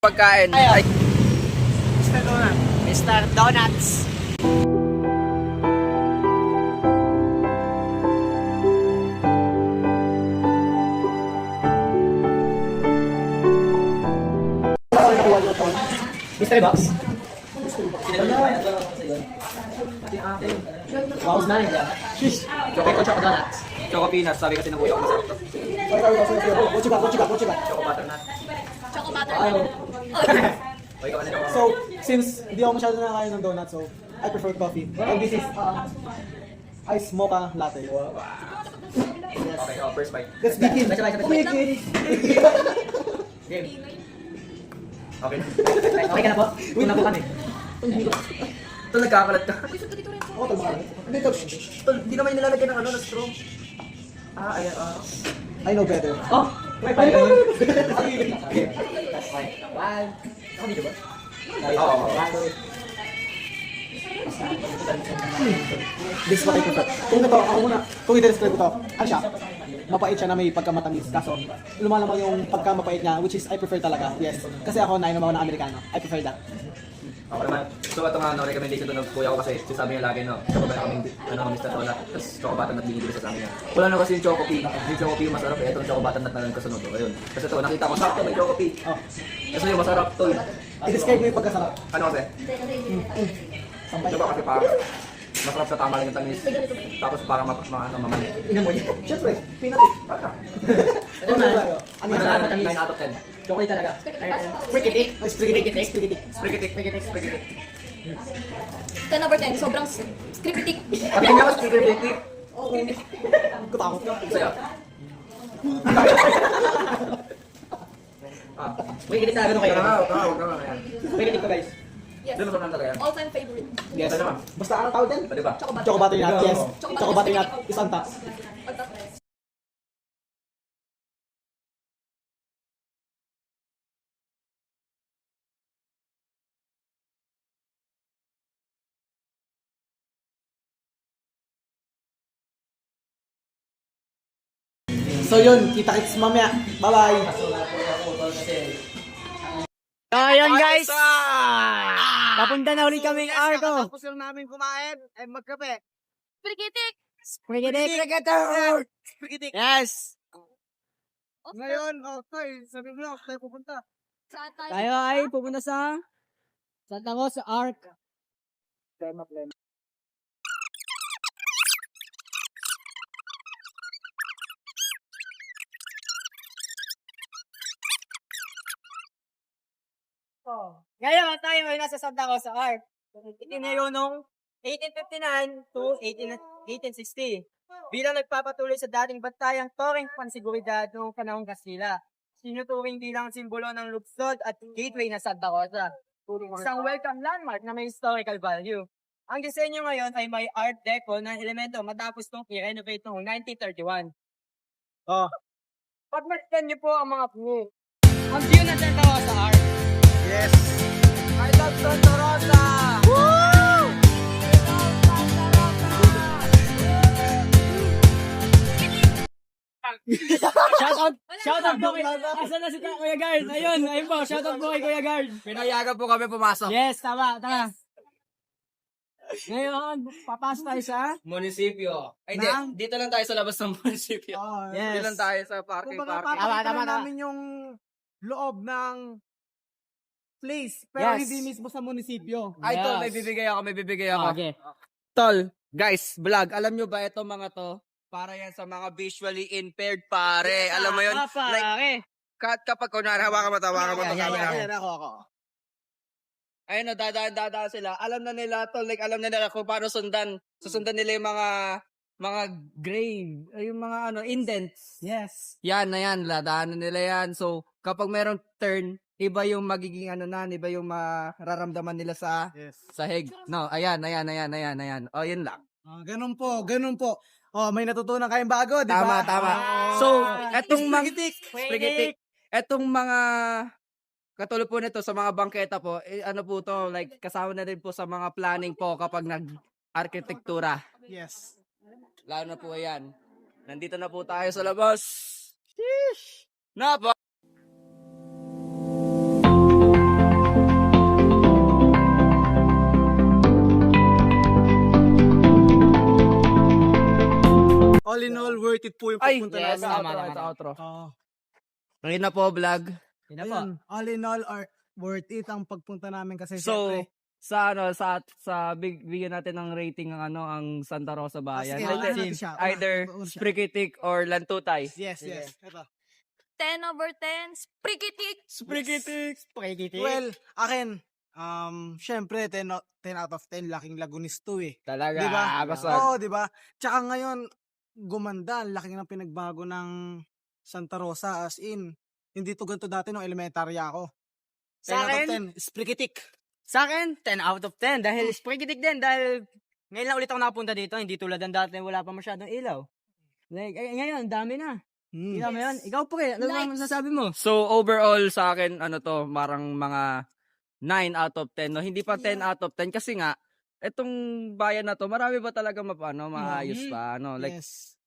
Pagkain. Ay. Mr. Donut. Mr. Donuts. Mystery box. Box na rin. Choco donuts. Choco peanuts. Sabi kasi ng kuya ko masarap to. Choco butternut. Choco butter. O, ikaw ano? So, since hindi ako masyado nakakain ng donut, so I prefer coffee. And this is iced mocha latte. Okay, first bite. Let's begin. Sabay. Game. Okay. Okay ka na po? Una po kami. Ito, nagkakalat ka. Oh, tama ka. Hindi, ito. Ito, hindi naman nilalagyan ng ano, na straw. Ayan, I know better. Oh! May pala yun. One. Ako dito ba? Oo. This is what I prefer. Kung ito, ako muna. Kung i-describe ito, ano siya? Mapait siya na may pagkamatamis. Kaso, lumalamang yung pagkamapait niya, which is I prefer talaga. Yes. Kasi ako, nainom ako ng Amerikano. I prefer that. Ako naman. So ito nga, recommendation to ng kuya ko kasi sabi niya lagi, no, kapag na kaming, Mr. Donut, tapos choco butternut binibili sa amin niya. Wala na kasi yung choco pea. Yung choco pea yung masarap eh. Itong choco butternut na lang kasunod. Ayun. Kasi ito, nakita ko, sakto may choco pea. Oh. Kasi yung masarap to. I-describe mo yung pagkasarap. Ano kasi? Sampay. Diba kasi parang masarap sa tama lang yung tamis. Tapos parang mamali. Ina mo niya. Siyempre, peanut eh. Bata. Ito na. Ano Ano yan? na? 9 out of 10. Chocolate talaga. Sprigitik. Sprigitik. Sprigitik. Sprigitik. 10 over 10. Sobrang scriptic. Pati nga mas sprigitik. Kutakot ka. Saya. Sprigitik talaga nung kayo. Huwag ka nga. Sprigitik ko guys. Yes. Hindi mo naman talaga yan. All-time favorite. Yes. Ano naman? Basta anong tawag yan? Pwede ba? Choco butter. Choco butternut, yes. Choco Choco butternut, butter. isang ta. Pagka-press. So yun, kita-kits mamaya. Bye-bye! So ayun guys. Papunta na ulit kaming Arco. Tapos lang namin kumain, ay magkape. Sprigitik! Sprigitik. Sprigitik. Yes. Ngayon, okay, sabi mo lang, tayo pupunta. Saan tayo? Tayo ay pupunta sa Santa Rosa Arc. Ngayon tayo ay nasa Santa Rosa Arc. Itinayo noong 1859 to 1860 bilang nagpapatuloy sa dating bantayang Torreng Pansiguridad noong panahong Kastila. Sinuturing bilang simbolo ng lungsod at gateway na Santa Rosa. Isang welcome landmark na may historical value. Ang disenyo ngayon ay may art deco na elemento matapos itong i-renovate noong 1931. Pagmasdan niyo po ang mga view. Ang view ng Santa Rosa Arc. Yes. I love Santa Rosa! Woo! Shoutout po kay... Asan na si Kuya Guard? Ayun po. Shoutout po kay Kuya Guard. Pinayagan po kami pumasok. Yes, tama. Ngayon, papasok tayo sa... Munisipyo. Ay, Nang- dito lang tayo sa labas ng munisipyo. Yes. Dito lang tayo sa parking. Kumbaga, Tama, papakita tama. namin yung loob ng place, pero Yes. hindi mismo sa munisipyo. Ay, tol, Yes. may bibigay ako. Okay. Tol, guys, vlog, alam nyo ba itong mga to? Para yan sa mga visually impaired, pare. Alam mo yun? Like, kapag kunwari, hawakan mo ito, Ayan, ako. Ayun o, dadaan sila. Alam na nila, tol, like, alam na nila kung paano sundan. Susundan nila yung mga grave, yung mga indents. Yes. Yan na yan, ladaanan nila yan. So, kapag merong turn, iba yung magiging iba yung mararamdaman nila sa sahig. No, ayan. O, yun lang. Ganun po. Oh, may natutunan kayong bago, di ba? Tama. So, etong mga sprigitik. Etong mga katulad po nito sa mga bangketa po, ano po to, like kasama na rin po sa mga planning po kapag nag-arkitektura. Yes. Lalo na po yan. Nandito na po tayo sa labas. Sheesh! worth it po yung Ay, pagpunta yes, namin. tama, tama. outro. Oo. Ngayon na po, vlog. Yun na po. Ayun, all in all, worth it ang pagpunta namin kasi So, syempre, bigyan natin ng rating ang Santa Rosa Bayan. sige, Let's unahin say, natin siya. either Una siya. Sprikitik or Lantutay. Yes, Sige. yes. Ito. 10/10, sprikitik! Spaghetti. Well, akin, syempre, 10 out of 10, laking Lagunis to eh. Talaga. Diba? Basta, Oo, di ba? Tsaka ngayon, gumanda, ang laki ng pinagbago ng Santa Rosa as in. Hindi to ganito dati nung elementarya ako. 10 Sa out of akin? 10, sprikitik. Sa akin, 10 out of 10. Dahil spaghetti din. Dahil ngayon lang ulit ako nakapunta dito. Hindi tulad ng dati wala pa masyadong ilaw. Like, ngayon, dami na. Hmm. Ilaw mo yun. Ikaw po ano ba masasabi mo? so overall sa akin, parang mga 9 out of 10. No? Hindi pa 10 out of 10 kasi nga, etong bayan na to, marami ba talaga maayos pa? Like, Yes.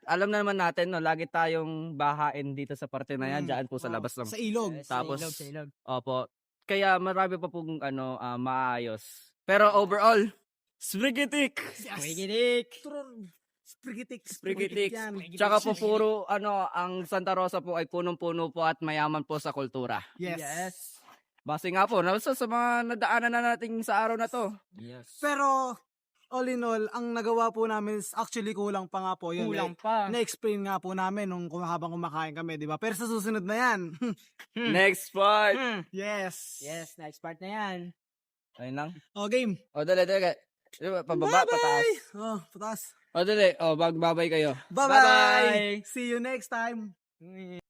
alam na naman natin, no, lagi tayong bahain dito sa parte na yan, dyan po sa labas ng Sa ilog. Tapos, Sa ilog. opo. Kaya marami pa pong maayos. Pero overall, Sprigitik! Spaghetti. Sprigitik. Sprigitik. yan. Tsaka po puro, ang Santa Rosa po ay punong-puno po at mayaman po sa kultura. Yes. Base nga po, sa mga nadaanan na natin sa araw na to. Pero, all in all, ang nagawa po namin is actually kulang pa nga po yun. Kulang pa. Na-explain nga po namin habang kumakain kami, di ba? Pero sa susunod na yan. Next part! Yes. Yes, next part na yan. Ayun lang. O, game. O, dali. Pababa, pataas. Oh, patas. O, dali. O, magbabay kayo. Bye-bye. Bye-bye. See you next time.